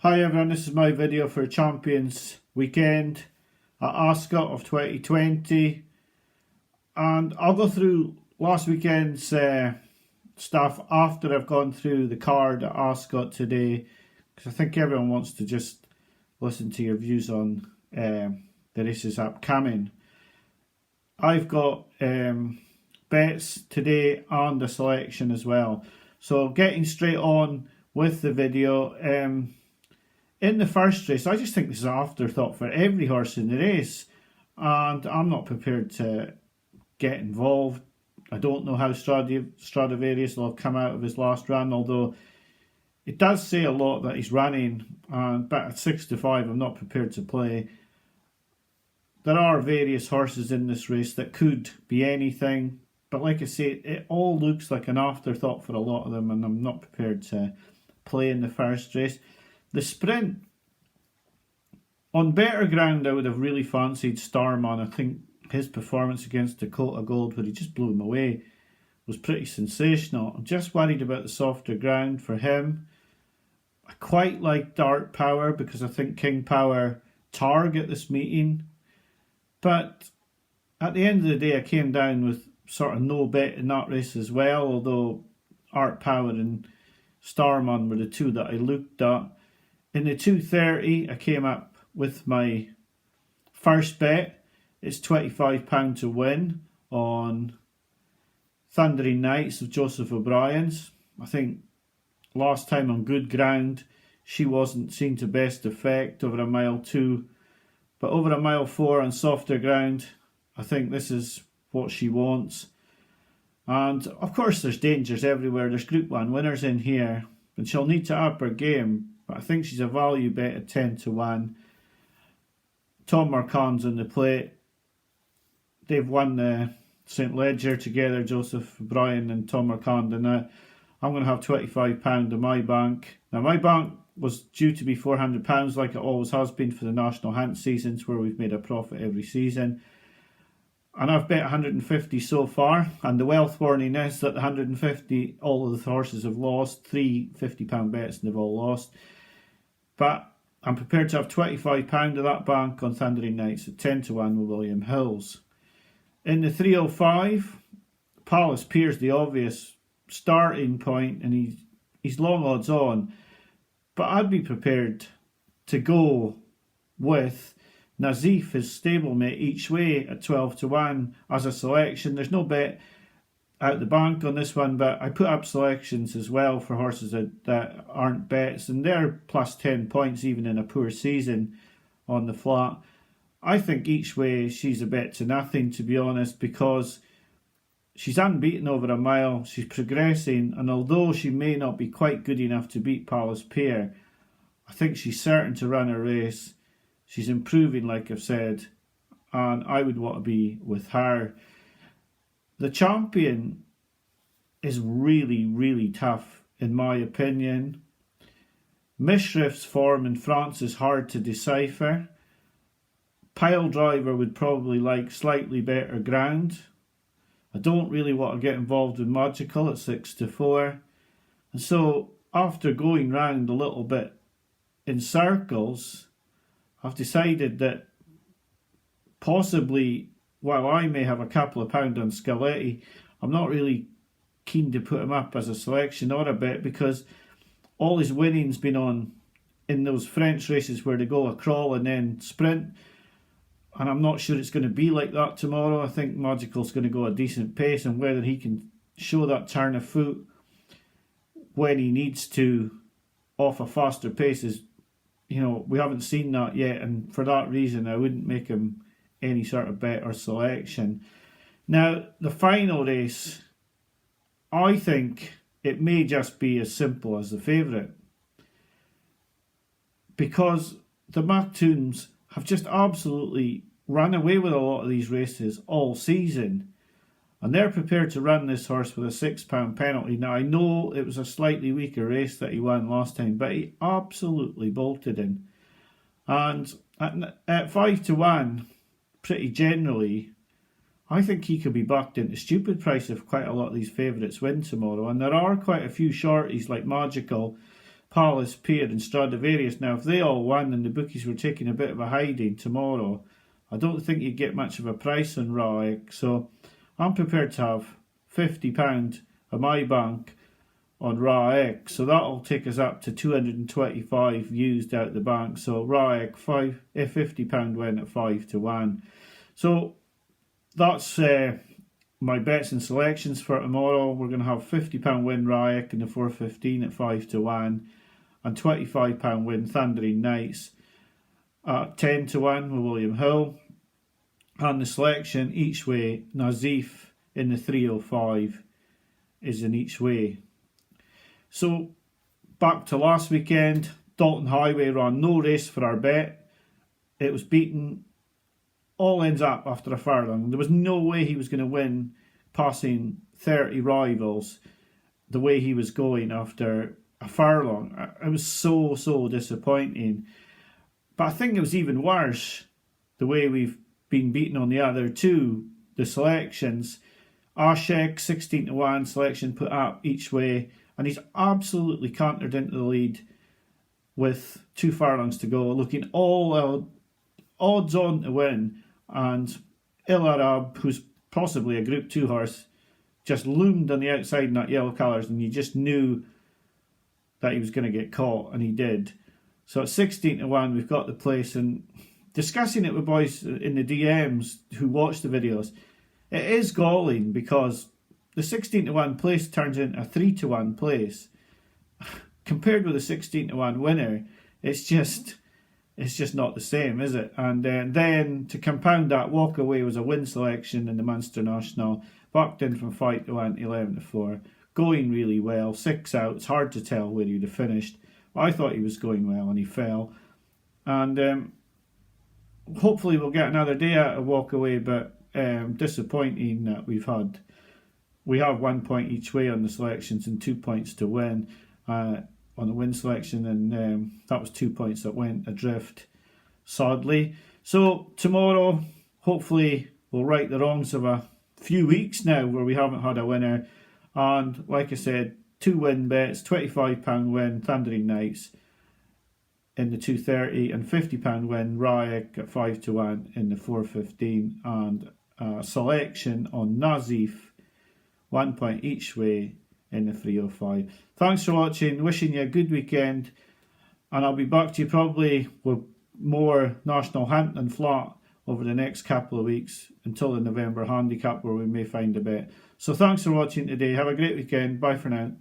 Hi everyone, this is my video for Champions Weekend at Ascot of 2020, and I'll go through last weekend's stuff after I've gone through the card at Ascot today, because I think everyone wants to just listen to your views on the races upcoming. I've got bets today and a selection as well, so getting straight on with the video. In the first race, I just think this is an afterthought for every horse in the race, and I'm not prepared to get involved. I don't know how Stradivarius will have come out of his last run, although it does say a lot that he's running, but at 6 to 5 I'm not prepared to play. There are various horses in this race that could be anything, but like I say, it all looks like an afterthought for a lot of them, and I'm not prepared to play in the first race. The sprint, on better ground I would have really fancied Starman. I think his performance against Dakota Gold, where he just blew him away, was pretty sensational. I'm just worried about the softer ground for him. I quite like Dark Power because I think King Power target this meeting. But at the end of the day, I came down with sort of no bet in that race as well, although Art Power and Starman were the two that I looked at. In the 230, I came up with my first bet. It's £25 to win on Thundering Nights of Joseph O'Brien's. I think last time on good ground, she wasn't seen to best effect over a mile 2. But over a mile 4 on softer ground, I think this is what she wants. And of course there's dangers everywhere. There's Group 1 winners in here, and she'll need to up her game. But I think she's a value bet at 10 to 1. Tom Marquand's on the plate. They've won the St. Leger together, Joseph O'Brien and Tom Marquand, and I'm going to have £25 in my bank. Now my bank was due to be £400 like it always has been for the National Hunt seasons, where we've made a profit every season. And I've bet 150 so far, and the wealth warning is that the 150, all of the horses have lost. 3 £50 bets and they've all lost. But I'm prepared to have £25 of that bank on Thundering Nights at 10 to 1 with William Hills. In the 305, Palace Pier's the obvious starting point, and he's long odds on. But I'd be prepared to go with Nazeef, his stablemate, each way at 12 to 1 as a selection. There's no bet out the bank on this one, but I put up selections as well for horses that aren't bets, and they're plus 10 points even in a poor season on the flat. I think each way she's a bet to nothing, to be honest, because she's unbeaten over a mile, she's progressing, and although she may not be quite good enough to beat Palace Pier, I think she's certain to run a race. She's improving, like I've said, and I would want to be with her. The Champion is really, really tough, in my opinion. Mishriff's form in France is hard to decipher. Pile Driver would probably like slightly better ground. I don't really want to get involved with Magical at 6 to 4. And so, after going round a little bit in circles, I've decided that possibly, while I may have a couple of pound on Scaletti, I'm not really keen to put him up as a selection or a bet, because all his winning's been on in those French races where they go a crawl and then sprint, and I'm not sure it's going to be like that tomorrow. I think Magical's going to go a decent pace, and whether he can show that turn of foot when he needs to off a faster pace is, we haven't seen that yet, and for that reason I wouldn't make him any sort of bet or selection. Now, the final race, I think it may just be as simple as the favourite, because the Maktoums have just absolutely run away with a lot of these races all season, and they're prepared to run this horse with a £6 penalty. Now, I know it was a slightly weaker race that he won last time, but he absolutely bolted in. And at 5 to 1, pretty generally, I think he could be backed into stupid price if quite a lot of these favourites win tomorrow. And there are quite a few shorties like Magical Palace, Pier and Stradivarius. Now, if they all won and the bookies were taking a bit of a hiding tomorrow, I don't think you'd get much of a price on Raaeq. So I'm prepared to have £50 of my bank on Raaeq. So that'll take us up to 225 used out the bank. So Raaeq, £50 win at 5-1. So that's my bets and selections for tomorrow. We're going to have £50 win Raaeq in the 4:15 at 5-1. And £25 win Thundering Knights at 10-1 with William Hill. And the selection each way, Nazeef in the 305 is in each way. So back to last weekend, Dalton Highway ran no race for our bet. It was beaten all ends up after a furlong. There was no way he was going to win passing 30 rivals the way he was going after a furlong. It was so disappointing. But I think it was even worse the way we've been beaten on the other two, the selections. Ascot 16-1 selection put up each way, and he's absolutely cantered into the lead with 2 furlongs to go, looking all odds on to win. And El Arab, who's possibly a Group 2 horse, just loomed on the outside in that yellow colours, and you just knew that he was going to get caught, and he did. So at 16-1, we've got the place, and discussing it with boys in the DMs who watch the videos, it is galling because the 16-1 place turns into a 3-1 place. Compared with the 16-1 winner, it's just not the same, is it? And then to compound that, Walk Away was a win selection in the Munster National, backed in from 5-1 to 11-4, going really well, 6 out. It's hard to tell where he'd have finished. I thought he was going well and he fell. And hopefully we'll get another day out of Walk Away, but disappointing that we have 1 point each way on the selections and 2 points to win on the win selection, and that was 2 points that went adrift, sadly. So tomorrow, hopefully, we'll right the wrongs of a few weeks now where we haven't had a winner. And like I said, 2 win bets, £25 win Thundering Knights in the 2:30 and £50 win Raaeq at 5-1 in the 4:15, and selection on Nazeef, 1 point each way in the 305. Thanks for watching, wishing you a good weekend, and I'll be back to you probably with more National Hunt and Flat over the next couple of weeks until the November handicap where we may find a bet. So thanks for watching today. Have a great weekend. Bye for now.